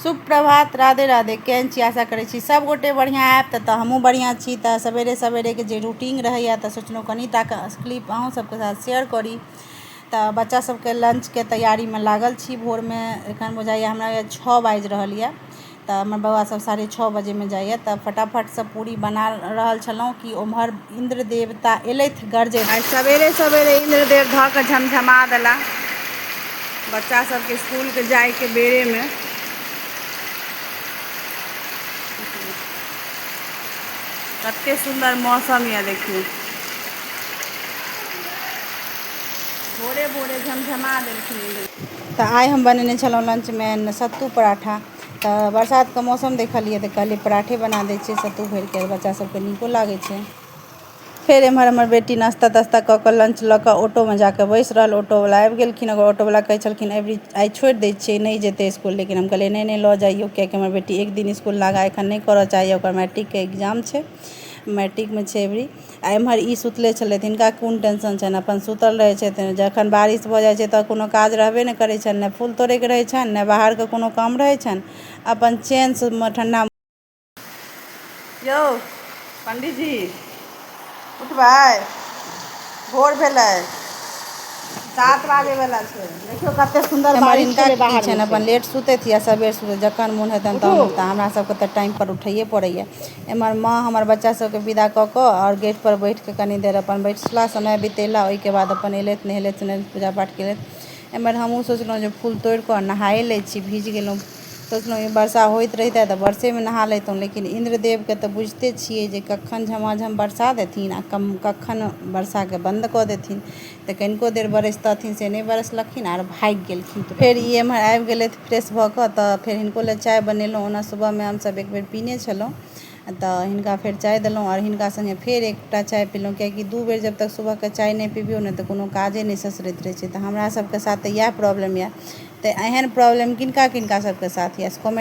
सुप्रभात, राधे राधे। केहन छी? आशा करै छी सब गोटे बढ़िया आयब। तऽ हमहूँ बढ़िया छी। तऽ सवेरे सवेरे के जे रूटीन रहैया तऽ सोचलहुँ कनिटा क्लिप अहूँ सबके साथ शेयर करी। तऽ बच्चा सबके लंच के तैयारी में लागल छी। भोर में एखन बुझाइया हमरा 6 बाजि रहल यऽ। तऽ हमर बौआ सब 6:30 बजे में जाइए। तऽ फटाफट से पूरी बना रहल छलहुँ कि ओम्हर इंद्र देवता एलथि गरजे। आइ सवेरे सवेरे इंद्र देव धऽ कऽ झमझमा देला बच्चा सबके स्कूल के जाय के बेरे में। कते सुंदर मौसम यऽ देखिए। भोरे भोरे झमझमा देलखिन। तऽ आइ हम बनेने छलहुँ लंच में सत्तू पराठा। तऽ बरसात के मौसम देखलिए तऽ कहलिए पराठे बना दै छियै सत्तू भरि के, बच्चा सबके नीको लागै छै। फिर एम्हर हमर बेटी नाश्ता तास्ता कऽ कऽ लंच लऽ कऽ ऑटो में जाकर बैस रहल। ऑटोवाला आबि गेलखिन। ऑटोवाला कहै छलखिन आइ छोड़ि दै छियै, नहीं जेतै स्कूल। लेकिन हम कहलिए नहीं लऽ जाइयो, कियाकि हमर बेटी एक दिन स्कूल लगा एखन नहीं करऽ चाहैए। ओकर मैट्रिक के एग्जाम छै, मैट्रिक में छै एबरी। आ एम्हर ई सुतले छलथि, हिनका कोन टेंशन छनि, अपन सुतल रहै छथिन। जखन बारिश भऽ जाइ छै तऽ कोनो काज रहबे नहि करै छनि, ने फूल तोड़ैके रहै छनि, ने बाहरके कोनो काम रहै छनि। अपन चैनसँ ठंडा। यौ पंडीजी उठबै, भोर भेलै, 7 बाजे वाला छै। देखियो कते सुंदर बारिश छलै बाहर में। अपन लेट सुतैत या सबेर सुतैत, जखन मोन हेतनि तहन। तऽ हमरा सबके तऽ टाइम पर उठैए पड़ैया। एम्हर माँ हमर बच्चा सबके विदा कऽ कऽ और गेट पर बैठ के कनी देर अपन बैठला, समय बितेला। ओहिके बाद अपन एलथि, नहेलथि सुनेलथि, पूजा पाठ केलथि। एम्हर हमहूँ सोचलहुँ जे फूल तोड़ि कऽ नहाए लै छी, भीज गेलहुँ। सोचलहुँ ई वर्षा होइत रहितै तऽ वर्षे में नहा लैतहुँ। लेकिन इंद्रदेव के तऽ बुझिते छियै जे कखन झमाझम बरसा देथिन आ कखन वर्षा के बंद कऽ देथिन। तऽ कनिको देर बरसतथिन से नहीं बरसलखिन आर भागि गेलखिन। फेर ई एम्हर आबि गेलथि फ्रेश भऽ कऽ। तऽ फेर हिनको लेल चाय बनेलहुँ। ओना सुबह में हमसब एक बेर पीने छलहुँ। तऽ हिनका फेर चाय देलहुँ और हिनका संगे फेर एकटा चाय पीलहुँ, कियाकि 2 बेर जब तक सुबह के चाय नहीं पीबियौ ने तऽ कोनो काजे नहीं ससरैत रहै छै। तऽ हमरा सबके साथ तऽ इएह प्रॉब्लम यऽ। तऽ एहन प्रॉब्लम किनका किनका सबके साथ यऽ कमेंट